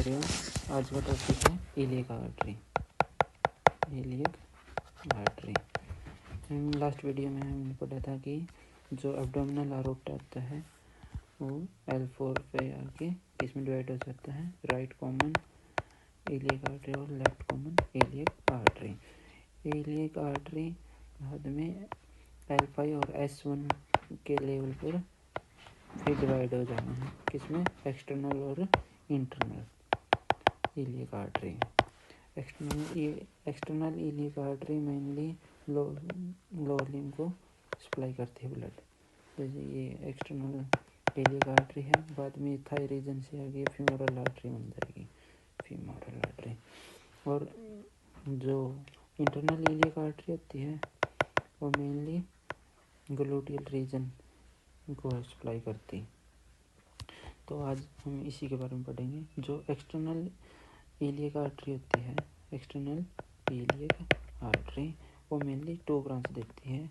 Everyone, आज का topic है इलियक आर्टरी। लास्ट वीडियो में हमने पढ़ा था कि जो एब्डोमिनल आरोटा होता है वो L4 पे आके इसमें डिवाइड हो जाता है, राइट कॉमन इलियक आर्टरी और left common iliac artery. Iliac artery बाद में L5 और S1 के लेवल पर फिर डिवाइड हो जाना है, किसमें एक्सटर्नल और internal iliac artery. External iliac artery mainly lower limb को सप्लाई करती है ब्लड, जैसे ये एक्सटर्नल इलियक आर्टरी है। बाद में थाई रीजन से आगे फीमोरल आर्टरी बन जाएगी, फीमोरल आर्टरी। और जो इंटरनल इलियक आर्टरी होती है वो मेनली ग्लूटियल रीजन को सप्लाई करती। तो आज हम इसी के बारे में पढ़ेंगे। जो एक्सटर्नल इलियक आर्टरी होती है, एक्सटर्नल इलियक आर्टरी वो मेनली 2 ब्रांच देती है।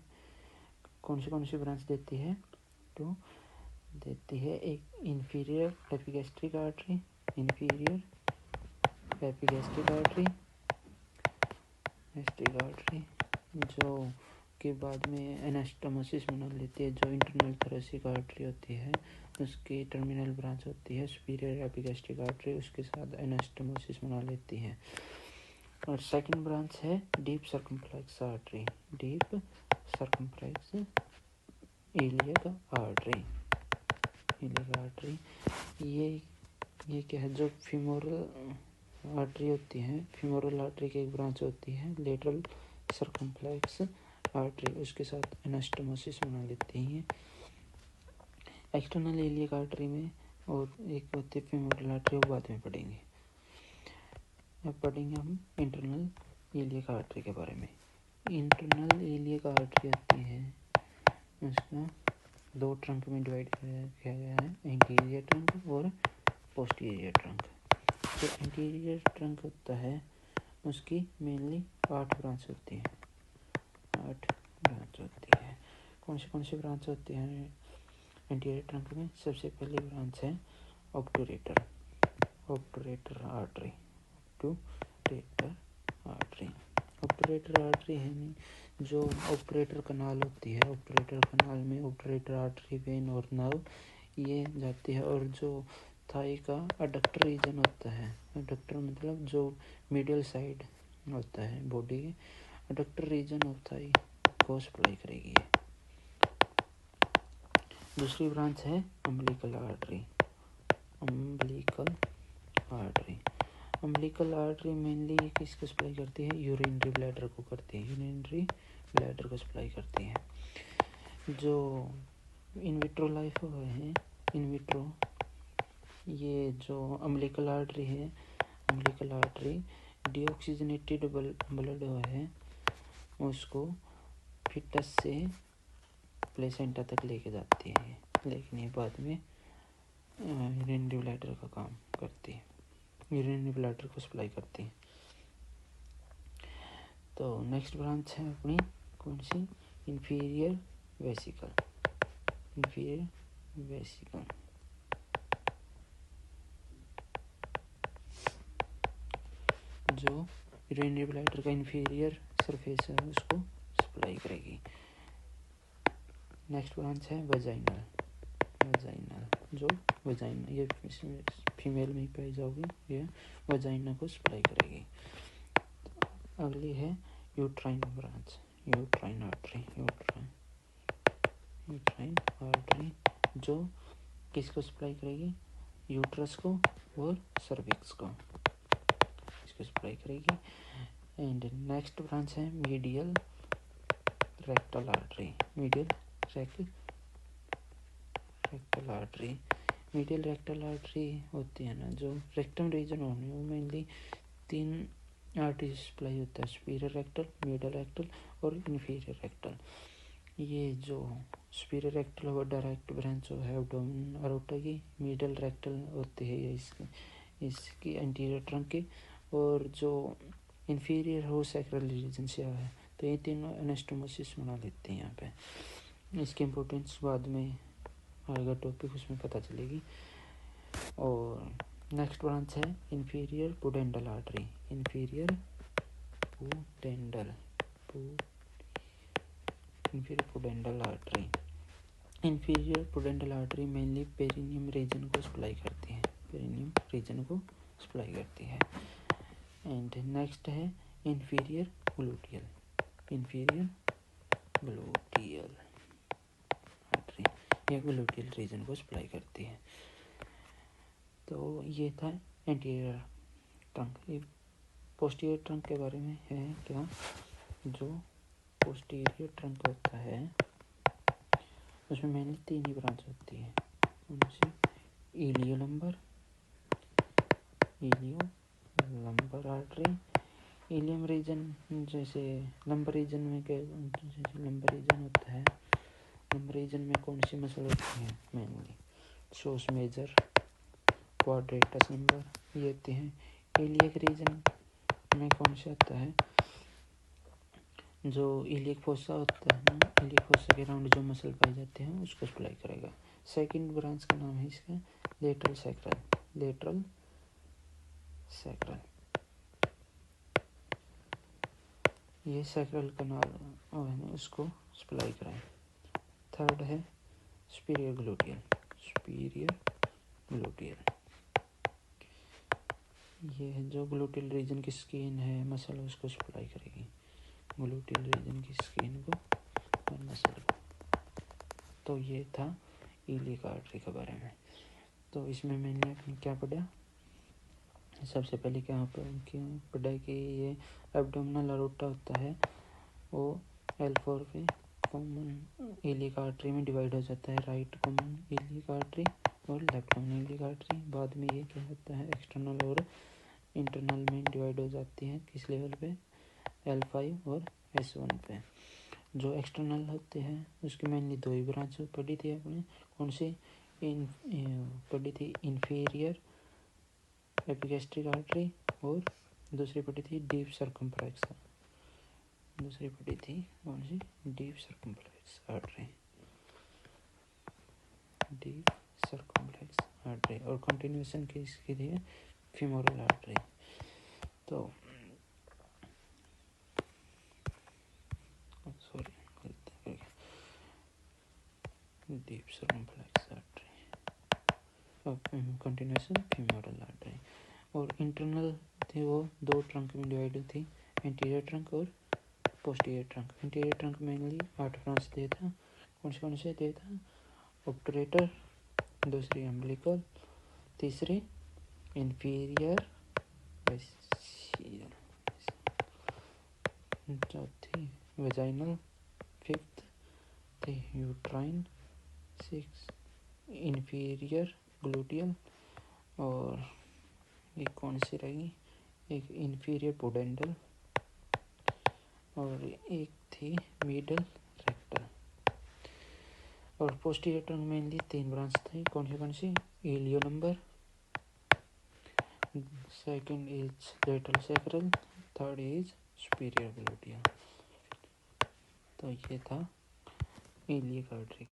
कौन सी ब्रांच देती है? तो देती है एक inferior epigastric artery, inferior epigastric artery, gastric artery, जो के बाद में एनास्टोमोसिस बना लेती है। जो इंटरनल थोरेसिक आर्टरी होती है उसकी टर्मिनल ब्रांच होती है सुपीरियर एपिगैस्ट्रिक आर्टरी, उसके साथ एनास्टोमोसिस बना लेती है। और सेकंड ब्रांच है deep circumflex artery, deep circumflex iliac artery, iliac artery. ये क्या है? जो फीमोरल आर्टरी होती है, फीमोरल आर्टरी की एक ब्रांच होती है लेटरल सर्कमफ्लेक्स आर्टरी, उसके साथ एनास्टोमोसिस बना लेती है। एक्सटर्नल इलियक आर्टरी में और एक होती है फीमोरल आर्टरी, वो बाद में पढ़ेंगे। अब पढ़ेंगे हम इंटरनल इलियक आर्टरी के बारे में। इंटरनल इलियक आर्टरी होती है, उसका 2 ट्रंक में डिवाइड किया गया है, एंटीरियर ट्रंक और पोस्टीरियर ट्रंक। जो एंटीरियर ट्रंक होता है उसकी मेनली 8 ब्रांच होती है, 8 ब्रांच होती है। कौन सी ब्रांच होती है एंटीरियर ट्रंक में? सबसे पहली ब्रांच है obturator, obturator artery, obturator artery. Obturator artery है जो ऑब्टूरेटर कनाल होती है, ऑब्टूरेटर कनाल में ऑब्टूरेटर आर्टरी, वेन और नर्व ये जाती है। और जो थाई का अडक्टर रीजन होता है, अडक्टर मतलब जो मीडियल साइड होता है बॉडी के, अडक्टर रीजन ऑफ थाई को सप्लाई करेगी। दूसरी ब्रांच है umbilical artery, umbilical artery. Umbilical artery mainly किसको सप्लाई करती है? यूरिनरी ब्लैडर को करती है, यूरिनरी ब्लैडर को सप्लाई करती है। जो इन विट्रो लाइफ है, इन विट्रो ये जो अम्बिलिकल आर्टरी है, अम्बिलिकल आर्टरी डीऑक्सीजनेटेड ब्लड है उसको फिटस से प्लेसेंटा तक लेके जाती है, लेकिन ये बाद में यूरिनरी ब्लैडर का काम करती है, यूरिनरी ब्लैडर को सप्लाई करती है। तो नेक्स्ट ब्रांच है अपनी कौन सी? Inferior vesical, inferior vesical. जो यूरिनरी ब्लैडर का इंफीरियर सरफेस है उसको सप्लाई करेगी। नेक्स्ट ब्रांच है वजाइनल, वजाइनल जो वजाइना, ये फीमेल में ही पाई जाओगी, ये वजाइना को सप्लाई करेगी। अगली है uterine branch, uterine artery, uterine artery जो किसको सप्लाई करेगी? यूट्रस को और सर्विक्स को, इसको सप्लाई करेगी। एंड नेक्स्ट ब्रांच है medial rectal artery, medial rectal artery. Medial rectal artery होती है ना, जो रेक्टम रीजन होने वो मेनली 3 आर्टरी सप्लाई होता है, सुपीरियर रेक्टल, मिडियल रेक्टल और इंफीरियर रेक्टल। ये जो सुपीरियर रेक्टल और डायरेक्ट ब्रांच है एब्डोमिनल आरोटा की, मिडियल रेक्टल होती है इसकी एंटीरियर ट्रंक की, और जो इंफीरियर हो सैक्रल रीजन से है। तो ये तीनों एनास्टोमोसिस बना लेते हैं यहाँ पे। इसकी इम्पोर्टेंस बाद में आएगा टॉपिक, उसमें पता चलेगी। और नेक्स्ट ब्रांच है inferior pudendal artery. Inferior pudendal artery. Inferior pudendal artery mainly perineum region को सप्लाई करती है। एंड नेक्स्ट है इंफीरियर ग्लूटियल आर्टरी, ये ग्लूटियल रीजन को सप्लाई करती है। तो ये था एंटीरियर ट्रंक। पोस्टीरियर ट्रंक के बारे में है क्या, जो पोस्टीरियर ट्रंक होता है उसमें मेनली 3 ही ब्रांच होती है। उनसे इलियो लंबर आर्टरी, इलियम रीजन, जैसे लंबर रीजन में लंबर रीजन होता है। लंबर रीजन में कौन सी मसल होती है, मेनली सोस मेजर, क्वाड्रेटस लंबर, ये होते हैं। इलियक रीजन में कौन सा होता है, जो इलियक फोसा होता है ना, इलियक फोसा के राउंड जो मसल पाई जाते हैं उसको सप्लाई करेगा। सेकंड ब्रांच का नाम है इसका लेटरल सैक्रल, ये सैक्रल कनाल उसको सप्लाई कराए। थर्ड है सुपीरियर ग्लूटियल, ये है जो ग्लूटियल रीजन की स्किन है, मसल, उसको सप्लाई करेगी, ग्लूटियल रीजन की स्किन को और मसल को। तो ये था इलियक आर्टरी के बारे में। तो इसमें मैंने क्या पढ़ा, सबसे पहले क्या पढ़ा कि ये एब्डोमिनल अरोटा होता है, वो L4 पे कॉमन इलियक आर्टरी में डिवाइड हो जाता है, राइट कॉमन इलियक आर्टरी और लेफ्ट कॉमन इलियक आर्टरी। बाद में ये क्या होता है, एक्सटर्नल और इंटरनल में डिवाइड हो जाती है। किस लेवल पे, L5 और S1 पे। जो एक्सटर्नल होते हैं उसकी मेनली 2 ही ब्रांच पढ़ी थी आपने, कौन सी पढ़ी थी, इंफीरियर एपिगैस्ट्रिक आर्टरी, और दूसरी पढ़ी थी डीप सर्कम्फ्लेक्स आर्टरी, और कंटिन्यूएशन की इसकी थी फीमोरल आर्टरी। तो deep circumflex artery, continuation femoral artery. और इंटरनल थे वो 2 ट्रंक में डिवाइड थी, एंटीरियर ट्रंक और posterior trunk. Anterior trunk mainly 8 branch दे था, कौन से दे था, ऑब्टरेटर, दूसरी अम्बिलिकल, तीसरी इंफीरियर वेसियल, चौथी वेजाइनल, फिफ्थ थी यूट्राइन, 6 इंफीरियर ग्लूटियल, और एक कौन सी रहेगी, एक इंफीरियर पुडेंडल, और एक थी मिडल रेक्टल। और पोस्टीरियर ट्रंक मेनली 3 ब्रांच थी, कौन सी, iliolumbar, second is lateral sacral, third is superior gluteal. तो ये था इलियक आर्टरी।